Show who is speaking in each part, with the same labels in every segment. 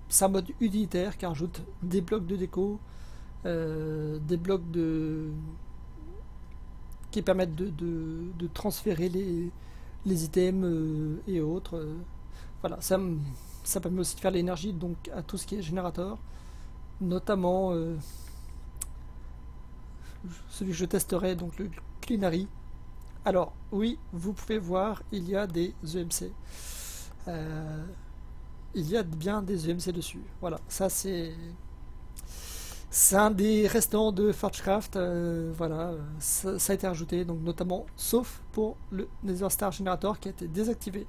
Speaker 1: c'est un mode utilitaire qui rajoute des blocs de déco, des blocs qui permettent de transférer les items et autres. Voilà, ça permet aussi de faire l'énergie donc à tout ce qui est générateur, notamment celui que je testerai, donc le Cleanary. Alors oui, vous pouvez voir, il y a des EMC. Il y a bien des EMC dessus. Voilà, ça c'est un des restants de Forgecraft. Voilà, ça a été rajouté, donc notamment, sauf pour le Nether Star Generator qui a été désactivé.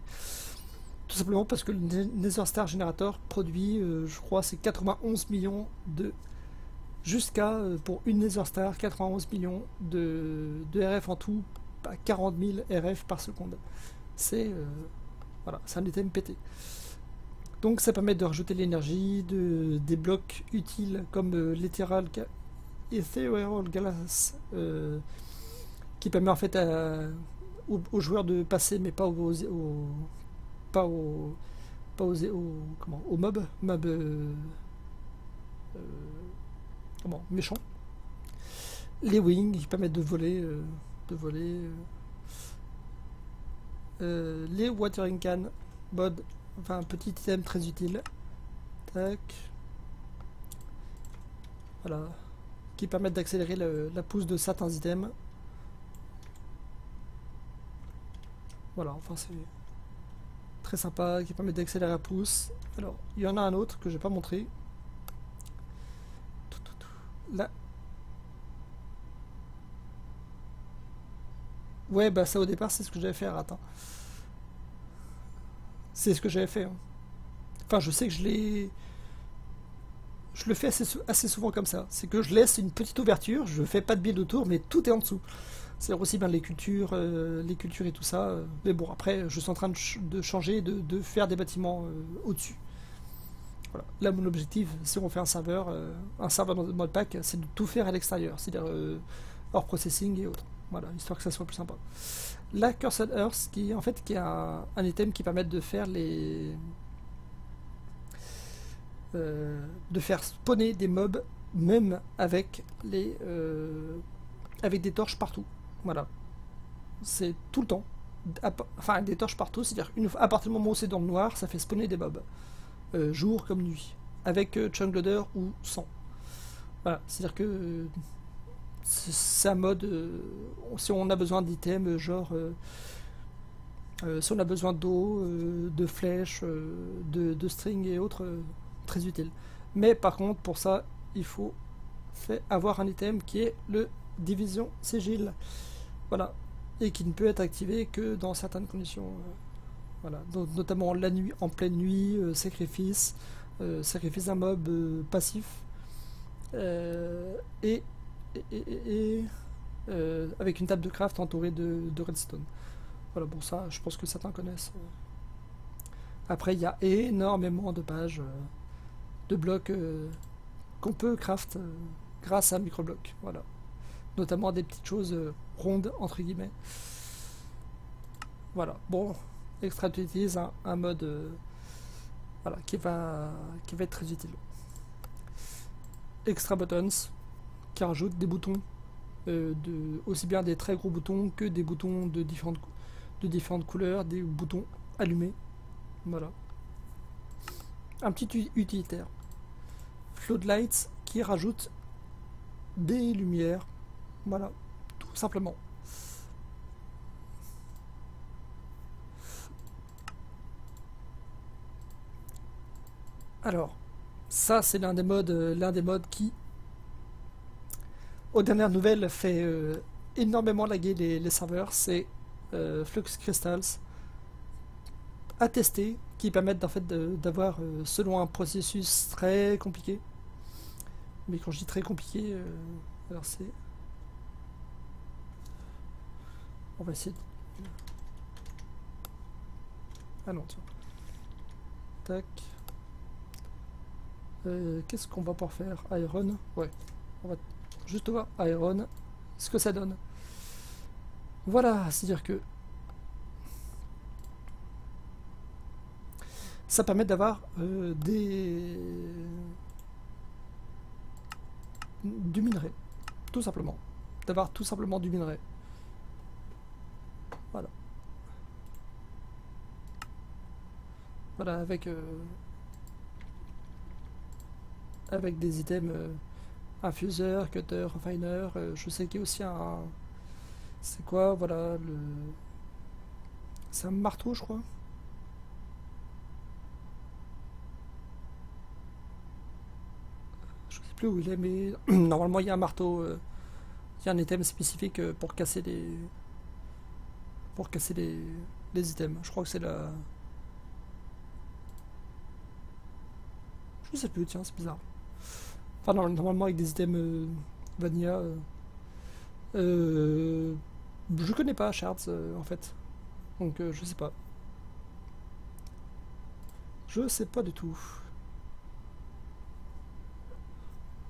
Speaker 1: Tout simplement parce que le Nether Star Generator produit, je crois, c'est 91 millions de... Jusqu'à, pour une Nether Star, 91 millions de RF en tout, à 40 000 RF par seconde. C'est voilà, c'est un item pété. Donc ça permet de rajouter de l'énergie, des blocs utiles comme l'Ethereal Glass, qui permet en fait aux joueurs de passer, mais pas pas aux, comment, aux mobs euh, comment, méchants. Les wings qui permettent de voler, les watering can mod, enfin un petit item très utile. Tac. Voilà. Qui permettent d'accélérer la pousse de certains items. Voilà, enfin c'est très sympa, qui permet d'accélérer la pousse. Alors, il y en a un autre que je n'ai pas montré. Là. Ouais, bah ça au départ, c'est ce que j'avais fait à Ratin. C'est ce que j'avais fait. Hein. Enfin, je sais que je le fais assez souvent comme ça. C'est que je laisse une petite ouverture, je fais pas de build autour, mais tout est en dessous. C'est aussi bien les cultures et tout ça. Mais bon, après, je suis en train de changer, de faire des bâtiments au-dessus. Voilà. Là, mon objectif, si on fait un serveur dans le modpack, c'est de tout faire à l'extérieur, c'est-à-dire hors processing et autres. Voilà, histoire que ça soit plus sympa. La Cursed Earth, qui en fait qui a un item qui permet de faire de faire spawner des mobs même avec avec des torches partout. Voilà, c'est tout le temps. Enfin, des torches partout, c'est-à-dire à partir du moment où c'est dans le noir, ça fait spawner des mobs, jour comme nuit, avec chunk loader ou sans. Voilà, c'est-à-dire que c'est un mode, si on a besoin d'items, genre si on a besoin d'eau, de flèches, de string et autres, très utile. Mais par contre, pour ça, il faut avoir un item qui est le division sigil. Voilà. Et qui ne peut être activé que dans certaines conditions. Voilà. Donc, notamment la nuit, en pleine nuit, sacrifice d'un mob passif. Et avec une table de craft entourée de redstone. Voilà, bon ça, je pense que certains connaissent. Après, il y a énormément de pages de blocs qu'on peut craft grâce à microblocs. Voilà. Notamment des petites choses rondes, entre guillemets. Voilà. Bon, Extra utilise un mode voilà, qui va être très utile. Extra buttons, qui rajoute des boutons, aussi bien des très gros boutons que des boutons de différentes couleurs, des boutons allumés. Voilà. Un petit utilitaire. Floodlights qui rajoute des lumières. Voilà, tout simplement. Alors, ça c'est l'un des modes qui, aux dernières nouvelles, fait énormément laguer les serveurs. C'est Flux Crystals à tester, qui permettent en fait d'avoir, selon un processus très compliqué, mais quand je dis très compliqué, alors c'est... On va essayer de... Ah non, tiens. Tac. Qu'est-ce qu'on va pouvoir faire? Iron? Ouais. On va juste voir Iron, ce que ça donne. Voilà, c'est-à-dire que ça permet d'avoir du minerai, tout simplement. D'avoir tout simplement du minerai. Voilà. Voilà, avec des items infuseur, cutter, refiner. Je sais qu'il y a aussi un... C'est quoi, voilà, c'est un marteau, je crois. Je sais plus où il est, mais normalement il y a un marteau. Il y a un item spécifique pour casser les items. Je crois que c'est la... Je sais plus, tiens, c'est bizarre. Enfin, non, normalement avec des items vanilla. Je connais pas Shards en fait. Donc je sais pas. Je sais pas du tout.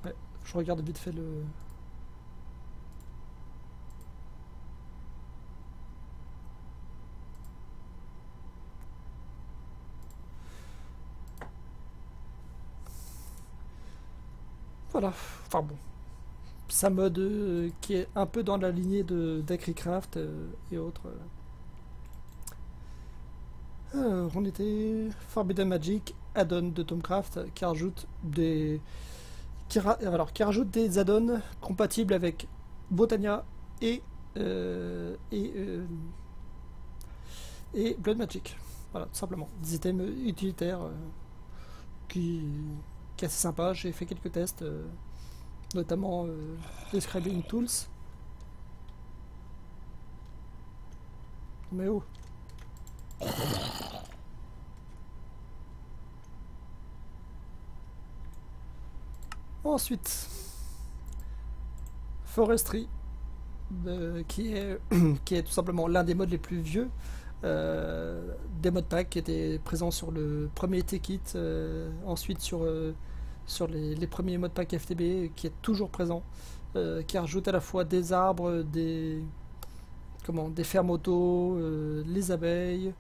Speaker 1: Ouais, je regarde vite fait le... Voilà, enfin bon. Sa mode qui est un peu dans la lignée de d'Agricraft et autres. On était Forbidden Magic, add-on de Tomcraft qui rajoute qui rajoute des add-ons compatibles avec Botania et euh, et, euh, et Blood Magic. Voilà, tout simplement. Des items utilitaires qui, qui est assez sympa. J'ai fait quelques tests, notamment les Scribing Tools. Mais oh! Ensuite, Forestry, qui est tout simplement l'un des modes les plus vieux, des modes pack qui étaient présents sur le premier T-Kit, ensuite sur les premiers modes pack FTB, qui est toujours présent, qui rajoute à la fois des arbres, des fermes auto, les abeilles,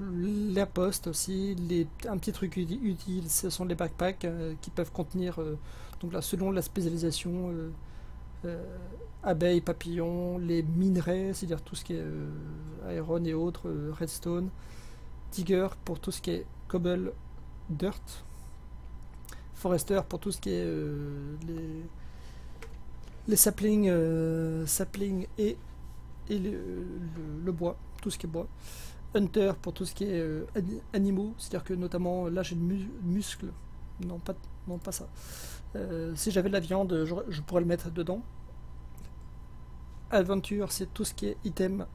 Speaker 1: les postes aussi, un petit truc utile, ce sont les backpacks qui peuvent contenir, donc là, selon la spécialisation, abeilles, papillons, les minerais, c'est-à-dire tout ce qui est iron et autres, redstone, digger pour tout ce qui est cobble, dirt, forester pour tout ce qui est les saplings, et le bois, tout ce qui est bois. Hunter pour tout ce qui est animaux, c'est-à-dire que notamment là j'ai le muscle, non pas ça. Si j'avais de la viande, je pourrais le mettre dedans. Adventure, c'est tout ce qui est item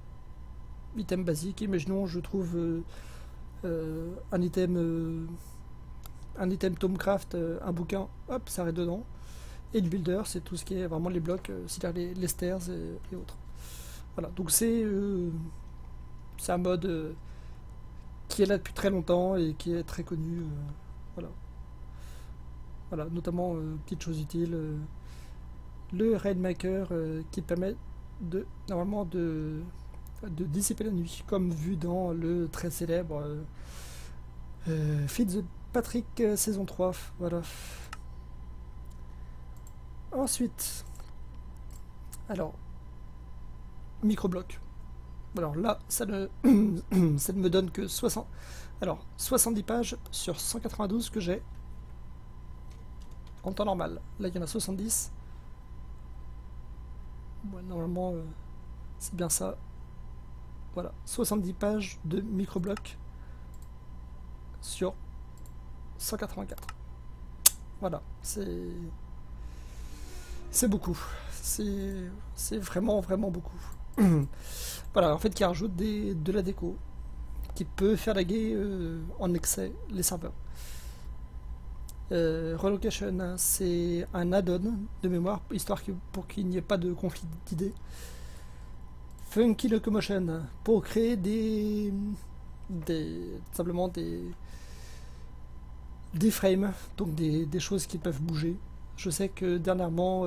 Speaker 1: basique. Imaginons je trouve un item Tomcraft, un bouquin, hop, ça arrête dedans. Et le builder, c'est tout ce qui est vraiment les blocs, c'est-à-dire les stairs et autres. Voilà, donc c'est un mode qui est là depuis très longtemps et qui est très connu. Voilà. Voilà, notamment, petite chose utile, le Rainmaker qui permet normalement de dissiper la nuit, comme vu dans le très célèbre Fitzpatrick saison 3. Voilà. Ensuite, alors, microbloc. Alors là, ça ne me donne que 70 pages sur 192 que j'ai en temps normal. Là, il y en a 70. Bon, normalement, c'est bien ça. Voilà, 70 pages de microbloc sur 184. Voilà, c'est beaucoup. C'est vraiment, vraiment beaucoup. Voilà, en fait, qui rajoute de la déco, qui peut faire laguer en excès les serveurs. Relocation, hein, c'est un add-on de mémoire, histoire pour qu'il n'y ait pas de conflit d'idées. Funky Locomotion, pour créer simplement des frames, donc des choses qui peuvent bouger. Je sais que dernièrement,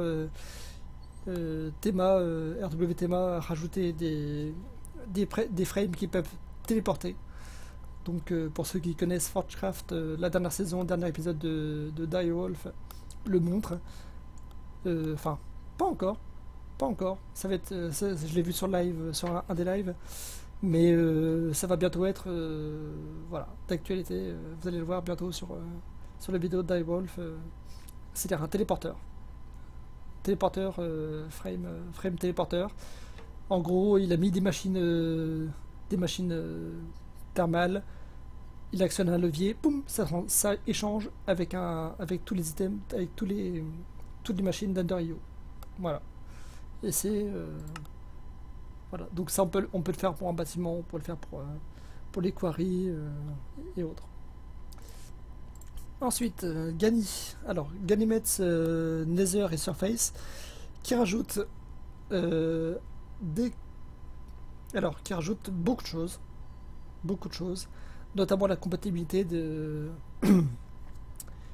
Speaker 1: RW Thema a rajouté des frames qui peuvent téléporter. Donc pour ceux qui connaissent Forgecraft, la dernière saison, dernier épisode de Direwolf le montre. Enfin, pas encore. Pas encore. Ça va être, je l'ai vu sur live, sur un des lives. Mais ça va bientôt être voilà, d'actualité. Vous allez le voir bientôt sur la vidéo de Direwolf. C'est-à-dire un téléporteur. Téléporteur, frame téléporteur. En gros, il a mis des machines thermales. Il actionne un levier, boum, ça échange avec tous les items, avec toutes les machines d'Under.io. Voilà. Et c'est voilà. Donc ça, on peut le faire pour un bâtiment, on peut le faire pour les quarries et autres. Ensuite, Gani. Alors, Ganymede's Nether et Surface qui rajoute qui rajoute beaucoup de choses, notamment la compatibilité de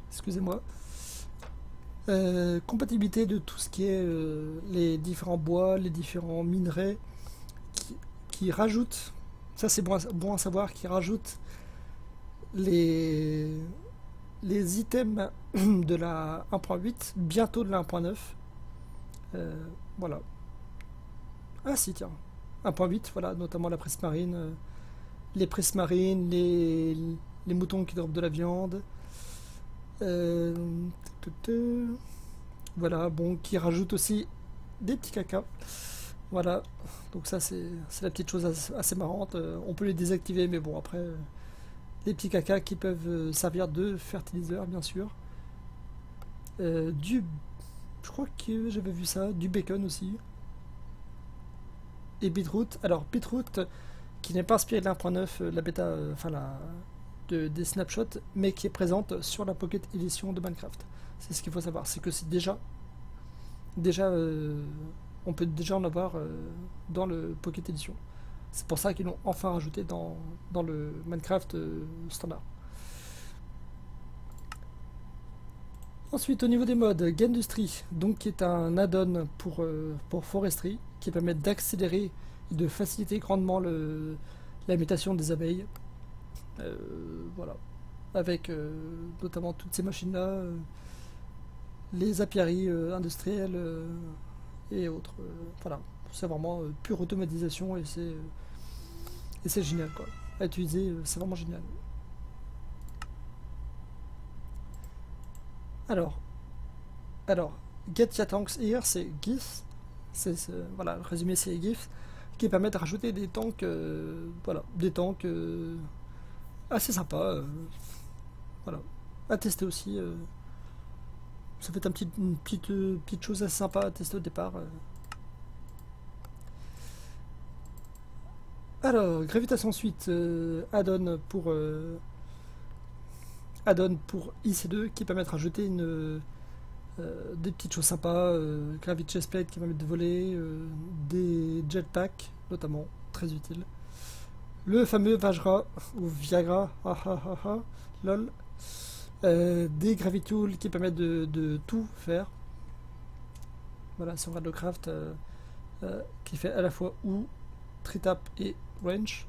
Speaker 1: excusez-moi, compatibilité de tout ce qui est les différents bois, les différents minerais qui rajoutent, ça c'est bon à savoir, qui rajoutent les items de la 1.8, bientôt de la 1.9. Voilà. Ah si, tiens. 1.8, voilà, notamment la presse marine, les presses marines, les moutons qui dropent de la viande. Voilà, bon, qui rajoute aussi des petits caca. Voilà, donc ça c'est la petite chose assez marrante. On peut les désactiver, mais bon, après, les petits caca qui peuvent servir de fertiliseur, bien sûr. Je crois que j'avais vu ça, du bacon aussi. Et Beetroot. Alors, Beetroot, qui n'est pas inspiré de l'1.9, la bêta, des snapshots, mais qui est présente sur la Pocket Edition de Minecraft. C'est ce qu'il faut savoir, c'est que c'est déjà, on peut déjà en avoir dans le Pocket Edition. C'est pour ça qu'ils l'ont enfin rajouté dans le Minecraft standard. Ensuite, au niveau des modes, Gandustry, donc qui est un add-on pour Forestry, qui permet d'accélérer et de faciliter grandement la mutation des abeilles. Voilà. Avec notamment toutes ces machines-là, les apiaries industrielles et autres. Voilà. C'est vraiment pure automatisation et c'est génial, quoi. À utiliser, c'est vraiment génial. Alors, Get Your Tanks Here, c'est GIF. Voilà, le résumé c'est GIF, qui permet de rajouter des tanks, voilà, des tanks assez sympas, voilà, à tester aussi. Ça fait une petite chose assez sympa à tester au départ. Alors, Gravitation Suite, add-on pour IC2 qui permet de rajouter des petites choses sympas, Gravity Chestplate qui permet de voler, des jetpacks notamment, très utile. Le fameux Vajra ou Viagra, lol. Des Gravitools qui permettent de tout faire. Voilà, si on regarde le craft, qui fait à la fois ou, tritap et wrench,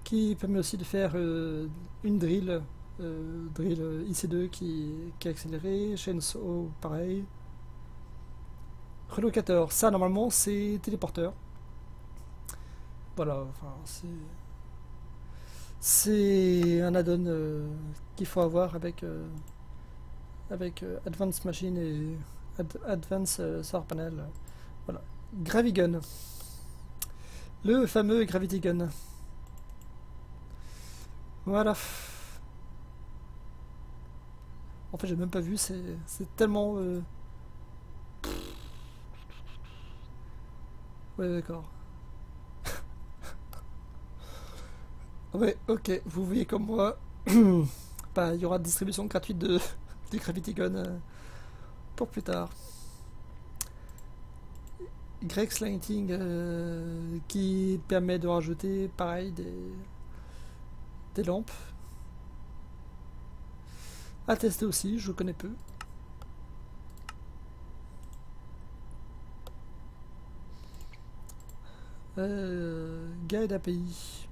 Speaker 1: qui permet aussi de faire une drill IC2 qui est accéléré, chainsaw pareil. Relocateur, ça normalement c'est téléporteur. Voilà, enfin c'est un add-on qu'il faut avoir avec Advanced Machine et Advanced Solar Panel. Voilà. Gravigun, le fameux Gravity Gun. Voilà. En fait, j'ai même pas vu, c'est tellement. Ouais, d'accord. Ouais, ok, vous voyez comme moi. Bah, il y aura distribution gratuite du Gravity Gun pour plus tard. Grex Lighting qui permet de rajouter pareil des lampes. À tester aussi, je connais peu. Guide API.